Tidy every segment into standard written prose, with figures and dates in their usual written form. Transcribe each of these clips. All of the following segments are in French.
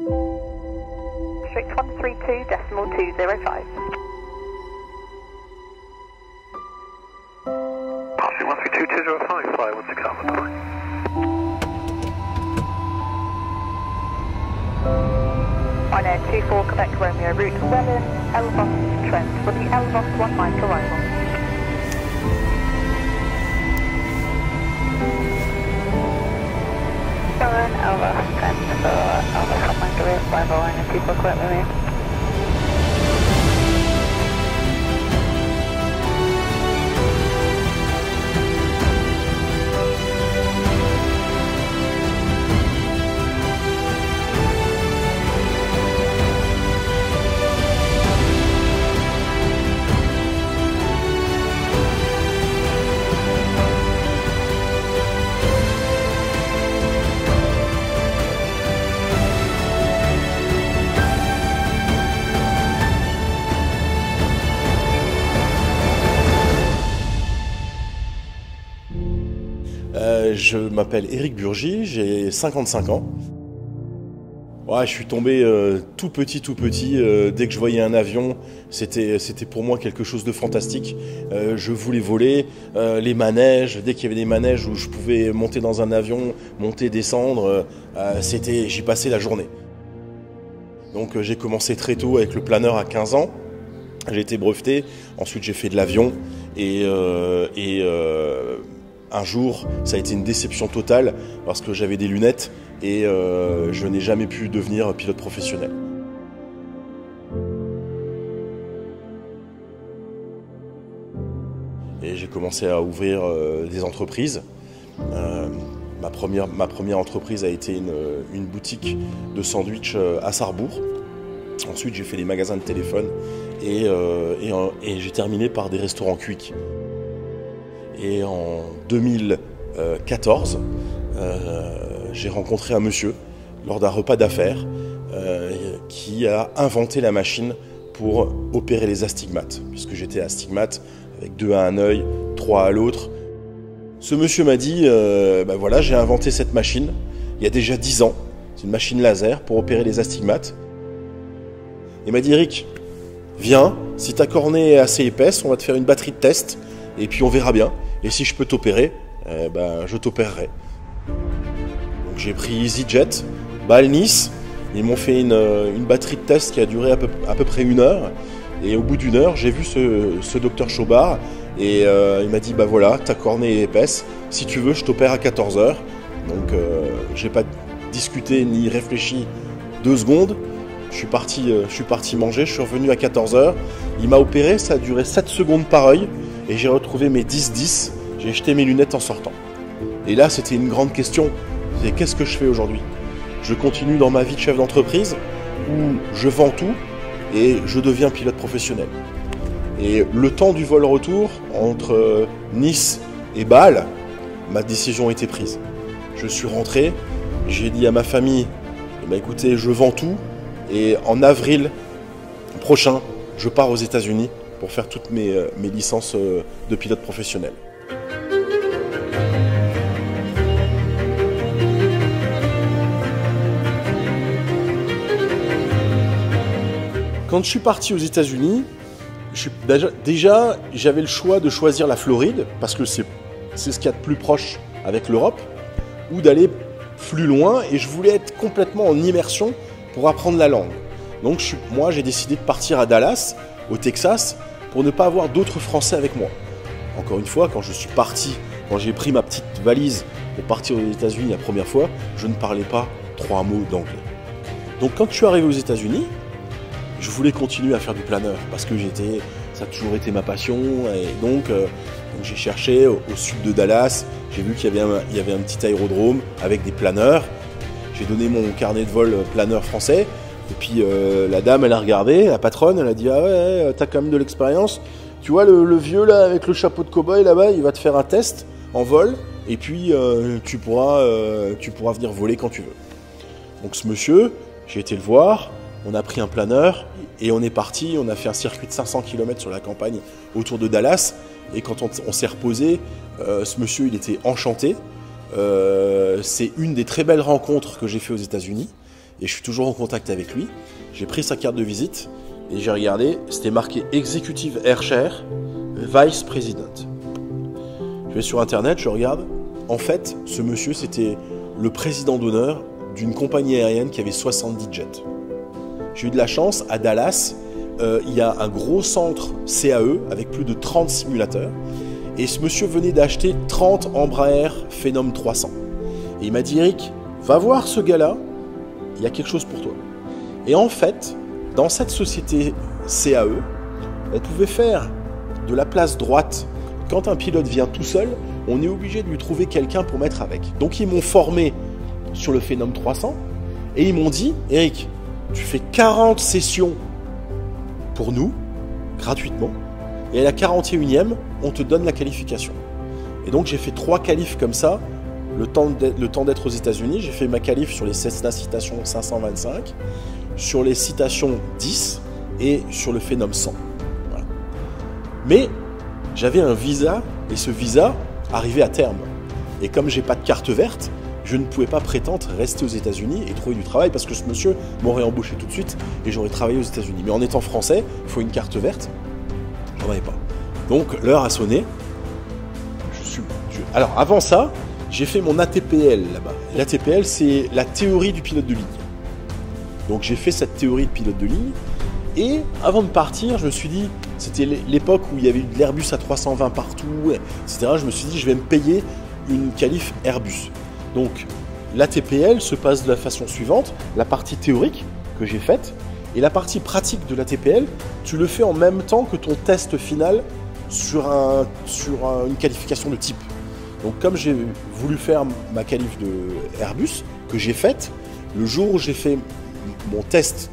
Strict 132.205. Passing 132.205, fly 16 Alpha, bye. On air 24 Quebec Romeo, route Welland, Elvos Trent for the Elvos 1 Mike arrival. Welland, Elvos Trent for Elvos 1 Mike arrival, on air 24 Quebec Romeo. Je m'appelle Éric Burgy, j'ai 55 ans. Ouais, je suis tombé tout petit. Dès que je voyais un avion, c'était pour moi quelque chose de fantastique. Je voulais voler, les manèges, dès qu'il y avait des manèges où je pouvais monter dans un avion, monter, descendre, j'y passais la journée. Donc j'ai commencé très tôt avec le planeur à 15 ans. J'ai été breveté, ensuite j'ai fait de l'avion et un jour, ça a été une déception totale parce que j'avais des lunettes et je n'ai jamais pu devenir pilote professionnel. Et j'ai commencé à ouvrir des entreprises. Ma première entreprise a été une boutique de sandwich à Sarrebourg. Ensuite, j'ai fait des magasins de téléphone et j'ai terminé par des restaurants Quick. Et en 2014, j'ai rencontré un monsieur lors d'un repas d'affaires qui a inventé la machine pour opérer les astigmates, puisque j'étais astigmate avec 2 à un œil, 3 à l'autre. Ce monsieur m'a dit, voilà, j'ai inventé cette machine il y a déjà 10 ans. C'est une machine laser pour opérer les astigmates. Il m'a dit, Eric, viens, si ta cornée est assez épaisse, on va te faire une batterie de test et puis on verra bien. Et si je peux t'opérer, je t'opérerai. Donc j'ai pris EasyJet, Bâle-Nice. Ils m'ont fait une batterie de test qui a duré à peu près 1 heure. Et au bout d'1 heure, j'ai vu ce docteur Chaubard. Et il m'a dit, voilà, ta cornée est épaisse. Si tu veux, je t'opère à 14 heures. Donc j'ai pas discuté ni réfléchi 2 secondes. Je suis parti manger, je suis revenu à 14 heures. Il m'a opéré, ça a duré 7 secondes par œil. Et j'ai retrouvé mes 10-10, j'ai jeté mes lunettes en sortant. Et là, c'était une grande question, c'est qu'est-ce que je fais aujourd'hui? Je continue dans ma vie de chef d'entreprise, ou je vends tout, et je deviens pilote professionnel. Et le temps du vol retour, entre Nice et Bâle, ma décision a été prise. Je suis rentré, j'ai dit à ma famille, écoutez, je vends tout, et en avril prochain, je pars aux États-Unis pour faire toutes mes licences de pilote professionnel. Quand je suis parti aux États-Unis, déjà j'avais le choix de choisir la Floride, parce que c'est ce qu'il y a de plus proche avec l'Europe, ou d'aller plus loin, et je voulais être complètement en immersion pour apprendre la langue. Donc moi j'ai décidé de partir à Dallas, au Texas, pour ne pas avoir d'autres Français avec moi. Encore une fois, quand je suis parti, quand j'ai pris ma petite valise pour partir aux États-Unis la première fois, je ne parlais pas 3 mots d'anglais. Donc quand je suis arrivé aux États-Unis, je voulais continuer à faire du planeur parce que ça a toujours été ma passion. Et donc j'ai cherché au sud de Dallas, j'ai vu qu'il y avait un petit aérodrome avec des planeurs. J'ai donné mon carnet de vol planeur français. Et puis la dame, elle a regardé, la patronne, elle a dit « Ah ouais, t'as quand même de l'expérience. Tu vois le vieux là avec le chapeau de cow-boy là-bas, il va te faire un test en vol et puis tu pourras venir voler quand tu veux. » Donc ce monsieur, j'ai été le voir, on a pris un planeur et on est parti, on a fait un circuit de 500 km sur la campagne autour de Dallas. Et quand on s'est reposé, ce monsieur, il était enchanté. C'est une des très belles rencontres que j'ai fait aux États-Unis. et je suis toujours en contact avec lui. J'ai pris sa carte de visite et j'ai regardé, c'était marqué Executive Airshare Vice President. Je vais sur internet, je regarde. En fait, ce monsieur, c'était le président d'honneur d'une compagnie aérienne qui avait 70 jets. J'ai eu de la chance, à Dallas, il y a un gros centre CAE avec plus de 30 simulateurs. Et ce monsieur venait d'acheter 30 Embraer Phenom 300. Et il m'a dit, Eric, va voir ce gars-là, il y a quelque chose pour toi. Et en fait, dans cette société CAE, on pouvait faire de la place droite. Quand un pilote vient tout seul, on est obligé de lui trouver quelqu'un pour mettre avec. Donc ils m'ont formé sur le Phenom 300 et ils m'ont dit, Eric, tu fais 40 sessions pour nous, gratuitement, et à la 41e, on te donne la qualification. Et donc j'ai fait 3 qualifs comme ça, le temps d'être aux États-Unis. J'ai fait ma qualif sur les Cessna Citation 525, sur les Citation 10 et sur le Phenom 100. Voilà. Mais j'avais un visa et ce visa arrivait à terme. Et comme j'ai pas de carte verte, je ne pouvais pas prétendre rester aux États-Unis et trouver du travail parce que ce monsieur m'aurait embauché tout de suite et j'aurais travaillé aux États-Unis. Mais en étant français, il faut une carte verte. J'en avais pas. Donc l'heure a sonné. Alors avant ça, j'ai fait mon ATPL là-bas. L'ATPL, c'est la théorie du pilote de ligne. Donc j'ai fait cette théorie de pilote de ligne. Et avant de partir, je me suis dit, c'était l'époque où il y avait eu de l'Airbus A320 partout, etc. Je me suis dit, je vais me payer une qualif Airbus. Donc l'ATPL se passe de la façon suivante, la partie théorique que j'ai faite, et la partie pratique de l'ATPL, tu le fais en même temps que ton test final sur une qualification de type. Donc comme j'ai voulu faire ma qualif de Airbus, que j'ai faite, le jour où j'ai fait mon test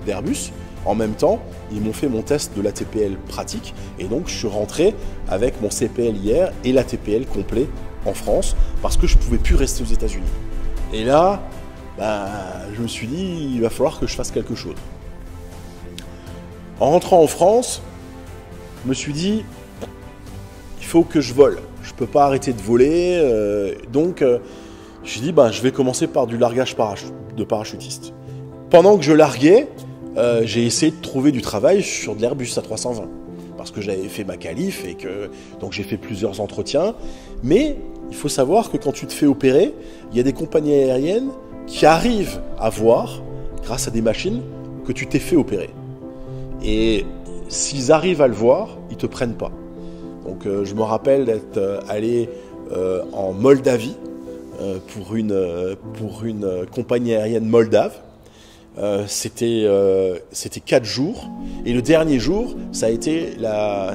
d'Airbus, en même temps, ils m'ont fait mon test de l'ATPL pratique, et donc je suis rentré avec mon CPL hier et l'ATPL complet en France, parce que je ne pouvais plus rester aux États-Unis. Et là, je me suis dit, il va falloir que je fasse quelque chose. En rentrant en France, je me suis dit, il faut que je vole. Je ne peux pas arrêter de voler. Donc, j'ai dit, je vais commencer par du largage de parachutiste. Pendant que je larguais, j'ai essayé de trouver du travail sur de l'Airbus A320. Parce que j'avais fait ma qualif et que donc j'ai fait plusieurs entretiens. Mais il faut savoir que quand tu te fais opérer, il y a des compagnies aériennes qui arrivent à voir, grâce à des machines, que tu t'es fait opérer. Et s'ils arrivent à le voir, ils ne te prennent pas. Donc je me rappelle d'être allé en Moldavie pour une compagnie aérienne moldave. C'était 4 jours et le dernier jour, c'était la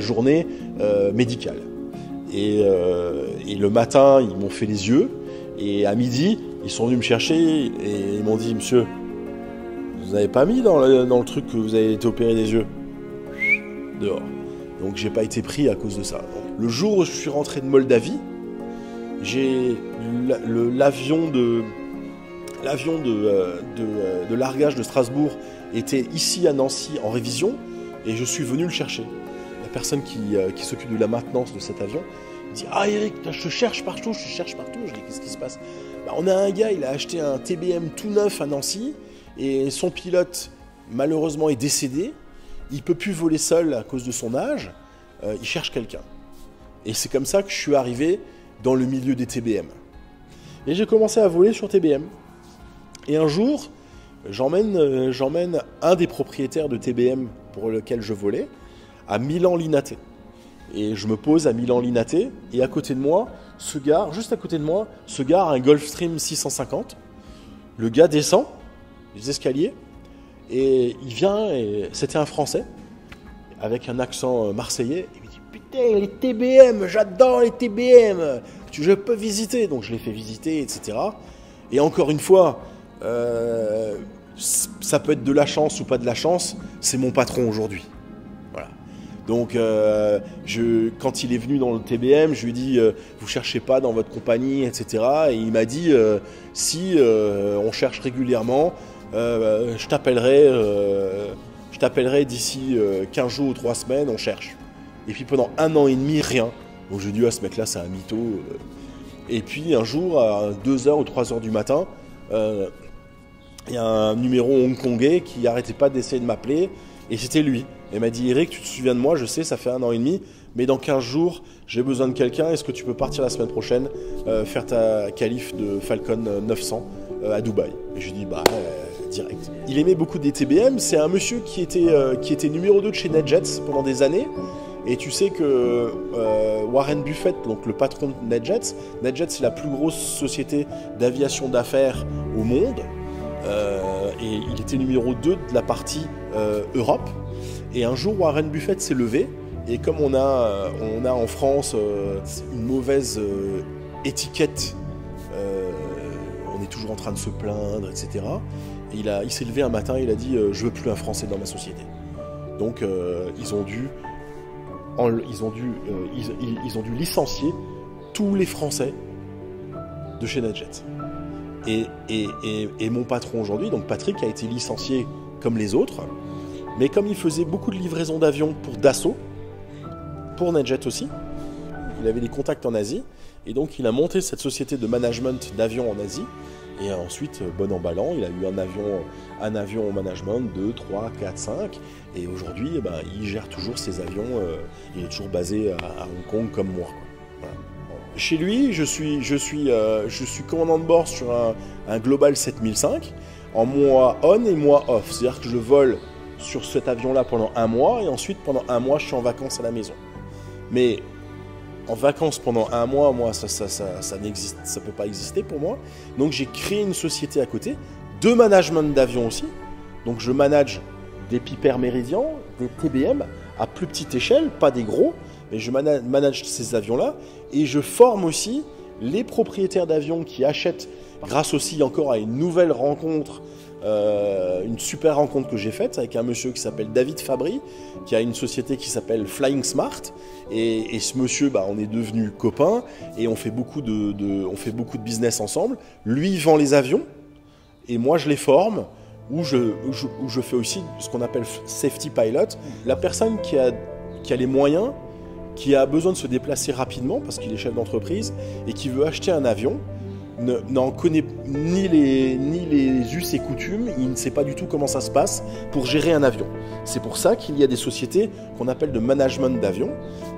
journée médicale. Et le matin, ils m'ont fait les yeux et à midi, ils sont venus me chercher et ils m'ont dit, monsieur, vous n'avez pas mis dans le truc que vous avez été opéré des yeux? Dehors. Donc j'ai pas été pris à cause de ça. Donc, le jour où je suis rentré de Moldavie, j'ai l'avion de largage de Strasbourg était ici à Nancy en révision et je suis venu le chercher. La personne qui s'occupe de la maintenance de cet avion dit « Ah Eric, je te cherche partout, je te cherche partout. » Je dis « Qu'est-ce qui se passe ?» On a un gars, il a acheté un TBM tout neuf à Nancy et son pilote malheureusement est décédé. Il ne peut plus voler seul à cause de son âge. Il cherche quelqu'un. Et c'est comme ça que je suis arrivé dans le milieu des TBM. Et j'ai commencé à voler sur TBM. Et un jour, j'emmène un des propriétaires de TBM pour lequel je volais à Milan-Linate. Et je me pose à Milan-Linate et à côté de moi, juste à côté de moi, se gare un Gulfstream 650. Le gars descend les escaliers et il vient, et c'était un Français avec un accent marseillais. Il me dit « Putain, les TBM, j'adore les TBM, je peux visiter ». Donc je l'ai fait visiter, etc. Et encore une fois, ça peut être de la chance ou pas de la chance, c'est mon patron aujourd'hui. Voilà. Donc quand il est venu dans le TBM, je lui ai dit vous cherchez pas dans votre compagnie, etc. Et il m'a dit si on cherche régulièrement, je t'appellerai d'ici 15 jours ou 3 semaines, on cherche. Et puis pendant 1 an et demi, rien. Donc je lui ai dit ce mec là c'est un mytho. Et puis un jour à 2h ou 3h du matin, il y a un numéro hongkongais qui n'arrêtait pas d'essayer de m'appeler, et c'était lui. Il m'a dit, Eric, tu te souviens de moi, je sais, ça fait 1 an et demi, mais dans 15 jours, j'ai besoin de quelqu'un, est-ce que tu peux partir la semaine prochaine, faire ta qualif de Falcon 900 à Dubaï? Et je lui dis, direct. Il aimait beaucoup des TBM, c'est un monsieur qui était numéro 2 de chez NetJets pendant des années, et tu sais que Warren Buffett, donc le patron de NetJets, c'est la plus grosse société d'aviation d'affaires au monde, et il était numéro 2 de la partie Europe. Et un jour, Warren Buffett s'est levé, et comme on a en France une mauvaise étiquette, on est toujours en train de se plaindre, etc. Et il s'est levé un matin, il a dit je veux plus un Français dans ma société. Donc ils ont dû licencier tous les Français de chez NetJets. Et mon patron aujourd'hui, donc Patrick, a été licencié comme les autres, mais comme il faisait beaucoup de livraisons d'avions pour Dassault, pour NetJets aussi, il avait des contacts en Asie, et donc il a monté cette société de management d'avions en Asie, et ensuite, bon an ballant, il a eu un avion au management, 2, 3, 4, 5, et aujourd'hui, il gère toujours ses avions, il est toujours basé à Hong Kong comme moi, quoi. Voilà. Chez lui, je suis commandant de bord sur un Global 7005, en mois on et mois off, c'est-à-dire que je vole sur cet avion-là pendant 1 mois, et ensuite, pendant 1 mois, je suis en vacances à la maison. Mais en vacances pendant 1 mois, moi, ça n'existe, ça peut pas exister pour moi. Donc j'ai créé une société à côté, de management d'avion aussi. Donc je manage des Piper Meridian, des TBM, à plus petite échelle, pas des gros, mais je manage ces avions-là. Et je forme aussi les propriétaires d'avions qui achètent, grâce aussi encore à une nouvelle rencontre, une super rencontre que j'ai faite avec un monsieur qui s'appelle David Fabry, qui a une société qui s'appelle Flying Smart, et ce monsieur, on est devenus copains, et on fait beaucoup de business ensemble. Lui, il vend les avions, et moi, je les forme, où je fais aussi ce qu'on appelle safety pilot. La personne qui a les moyens, qui a besoin de se déplacer rapidement, parce qu'il est chef d'entreprise, et qui veut acheter un avion, n'en connaît ni les us et coutumes, il ne sait pas du tout comment ça se passe pour gérer un avion. C'est pour ça qu'il y a des sociétés qu'on appelle de management d'avion.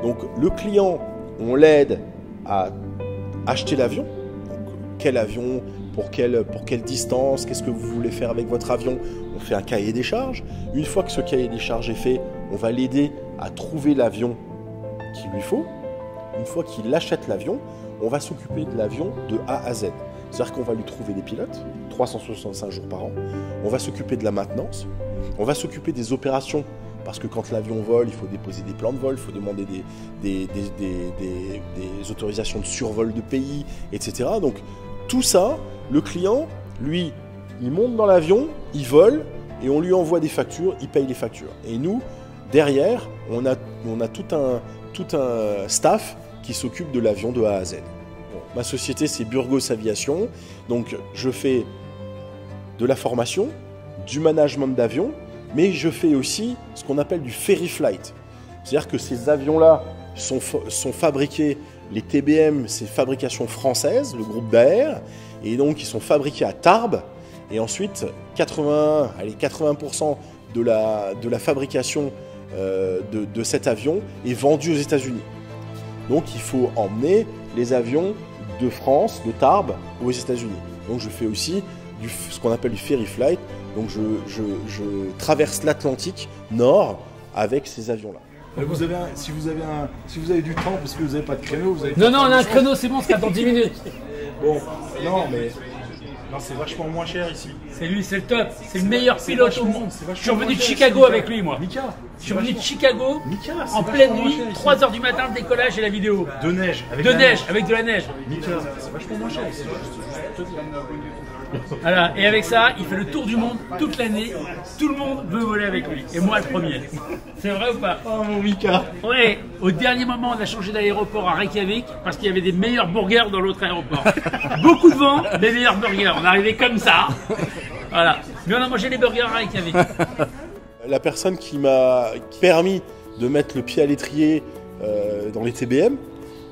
Donc le client, on l'aide à acheter l'avion. Quel avion, pour quelle distance, qu'est-ce que vous voulez faire avec votre avion? On fait un cahier des charges. Une fois que ce cahier des charges est fait, on va l'aider à trouver l'avion qu'il lui faut. Une fois qu'il achète l'avion, on va s'occuper de l'avion de A à Z. C'est-à-dire qu'on va lui trouver des pilotes, 365 jours par an. On va s'occuper de la maintenance. On va s'occuper des opérations, parce que quand l'avion vole, il faut déposer des plans de vol, il faut demander des autorisations de survol de pays, etc. Donc tout ça, le client, lui, il monte dans l'avion, il vole, et on lui envoie des factures, il paye les factures. Et nous, derrière, on a tout un staff qui s'occupe de l'avion de A à Z. Bon, ma société, c'est Burgos Aviation. Donc, je fais de la formation, du management d'avion, mais je fais aussi ce qu'on appelle du ferry flight. C'est-à-dire que ces avions-là sont fabriqués, les TBM, c'est fabrication française, le groupe Daher, et donc ils sont fabriqués à Tarbes, et ensuite 80% de la fabrication de cet avion est vendue aux États-Unis. Donc il faut emmener les avions de France, de Tarbes, aux États-Unis. Donc je fais aussi ce qu'on appelle du ferry flight. Donc je traverse l'Atlantique Nord avec ces avions-là. Si vous avez du temps, parce que vous n'avez pas de créneau, vous avez... Non, on a un créneau, c'est bon, c'est dans 10 minutes. Bon, non, c'est vachement moins cher ici. C'est lui, c'est le top, c'est le meilleur pilote au monde. Je suis revenu de Chicago avec lui, moi. Mika, je suis revenu de Chicago en pleine nuit, 3h du matin, le décollage et la vidéo. De neige. Avec de la neige. Mika, c'est vachement moins cher ici. Voilà, et avec ça, il fait le tour du monde toute l'année. Tout le monde veut voler avec lui. Et moi, le premier. C'est vrai ou pas? Oh mon Mika. Ouais, au dernier moment, on a changé d'aéroport à Reykjavik parce qu'il y avait des meilleurs burgers dans l'autre aéroport. Beaucoup de vent, des meilleurs burgers. On est arrivé comme ça. Voilà. Mais on a mangé les burgers à Reykjavik. La personne qui m'a permis de mettre le pied à l'étrier dans les TBM,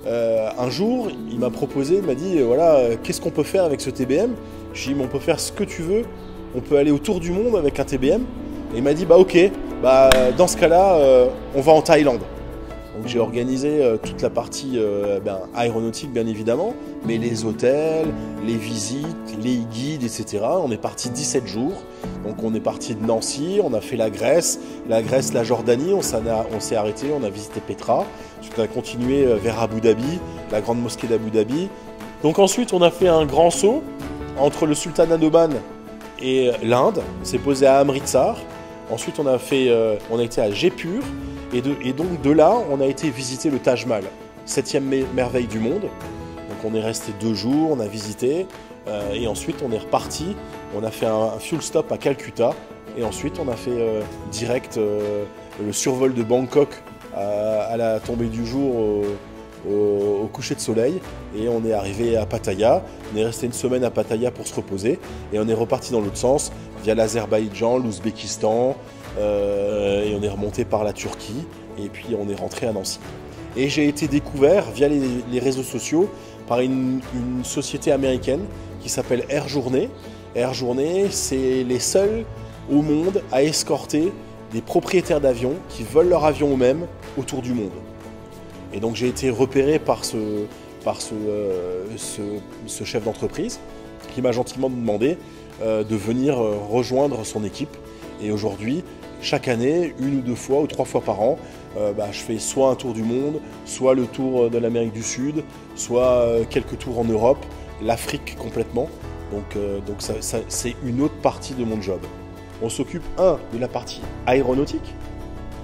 un jour, il m'a proposé, il m'a dit, voilà, qu'est-ce qu'on peut faire avec ce TBM? J'ai dit, on peut faire ce que tu veux, on peut aller autour du monde avec un TBM. Et il m'a dit, bah ok, bah, dans ce cas-là, on va en Thaïlande. Donc j'ai organisé toute la partie aéronautique bien évidemment, mais les hôtels, les visites, les guides, etc. On est parti 17 jours. Donc on est parti de Nancy, on a fait la Grèce, la Jordanie, on s'est arrêté, on a visité Petra. Ensuite on a continué vers Abu Dhabi, la grande mosquée d'Abu Dhabi. Donc ensuite on a fait un grand saut entre le sultanat d'Oman et l'Inde. On s'est posé à Amritsar. Ensuite on a été à Jaipur. Et donc de là, on a été visiter le Taj Mahal, 7e merveille du monde. Donc on est resté 2 jours, on a visité, et ensuite on est reparti. On a fait un fuel stop à Calcutta, et ensuite on a fait direct le survol de Bangkok à la tombée du jour au coucher de soleil. Et on est arrivé à Pattaya. On est resté une semaine à Pattaya pour se reposer, et on est reparti dans l'autre sens, via l'Azerbaïdjan, l'Ouzbékistan, et on est remonté par la Turquie, et puis on est rentré à Nancy. Et j'ai été découvert via les réseaux sociaux par une société américaine qui s'appelle Air Journey. Air Journey, c'est les seuls au monde à escorter des propriétaires d'avions qui volent leur avion eux-mêmes autour du monde. Et donc j'ai été repéré par ce chef d'entreprise qui m'a gentiment demandé de venir rejoindre son équipe. Et aujourd'hui, chaque année, 1 ou 2 fois ou 3 fois par an, je fais soit un tour du monde, soit le tour de l'Amérique du Sud, soit quelques tours en Europe, l'Afrique complètement. Donc c'est une autre partie de mon job. On s'occupe, de la partie aéronautique.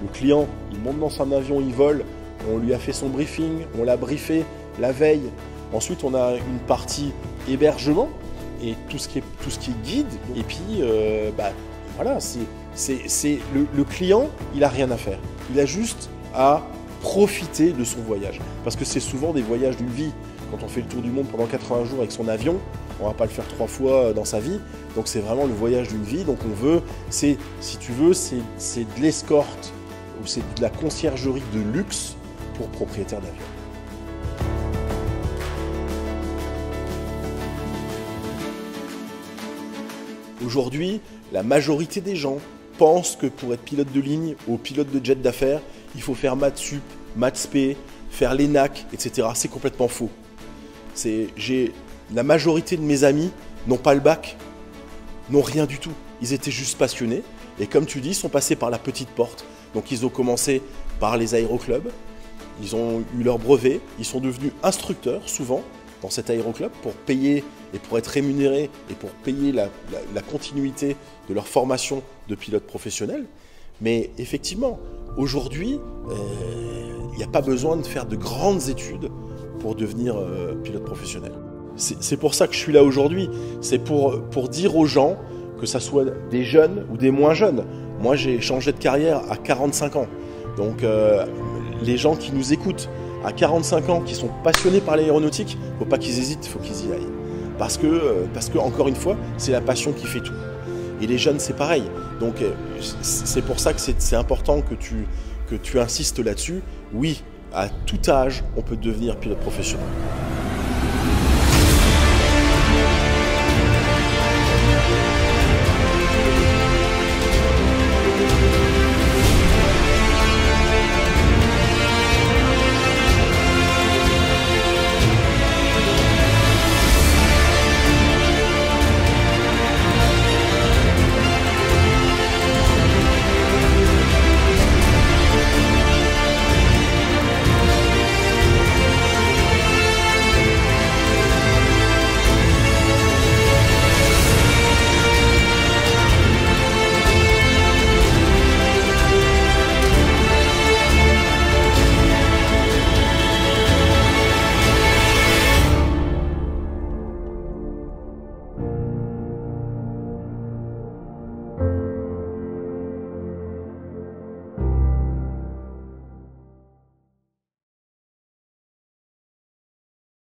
Le client, il monte dans son avion, il vole, on lui a fait son briefing, on l'a briefé la veille. Ensuite, on a une partie hébergement et tout ce qui est guide. Et puis, voilà, c'est le client, il n'a rien à faire. Il a juste à profiter de son voyage. Parce que c'est souvent des voyages d'une vie. Quand on fait le tour du monde pendant 80 jours avec son avion, on ne va pas le faire 3 fois dans sa vie. Donc c'est vraiment le voyage d'une vie. Donc on veut, si tu veux, c'est de l'escorte ou c'est de la conciergerie de luxe pour propriétaires d'avion. Aujourd'hui, la majorité des gens pensent que pour être pilote de ligne ou pilote de jet d'affaires, il faut faire maths sup, maths spé, faire l'ENAC, etc. C'est complètement faux. La majorité de mes amis n'ont pas le bac, n'ont rien du tout. Ils étaient juste passionnés et comme tu dis, ils sont passés par la petite porte. Donc ils ont commencé par les aéroclubs, ils ont eu leur brevet, ils sont devenus instructeurs souvent dans cet aéroclub pour payer et pour être rémunérés et pour payer la continuité de leur formation de pilote professionnel. Mais effectivement, aujourd'hui, il n'y a pas besoin de faire de grandes études pour devenir pilote professionnel. C'est pour ça que je suis là aujourd'hui. C'est pour dire aux gens, que ça soit des jeunes ou des moins jeunes. Moi, j'ai changé de carrière à 45 ans. Donc, les gens qui nous écoutent à 45 ans, qui sont passionnés par l'aéronautique, il ne faut pas qu'ils hésitent, il faut qu'ils y aillent. Parce que, encore une fois, c'est la passion qui fait tout. Et les jeunes, c'est pareil. Donc, c'est pour ça que c'est important que tu insistes là-dessus. Oui, à tout âge, on peut devenir pilote professionnel.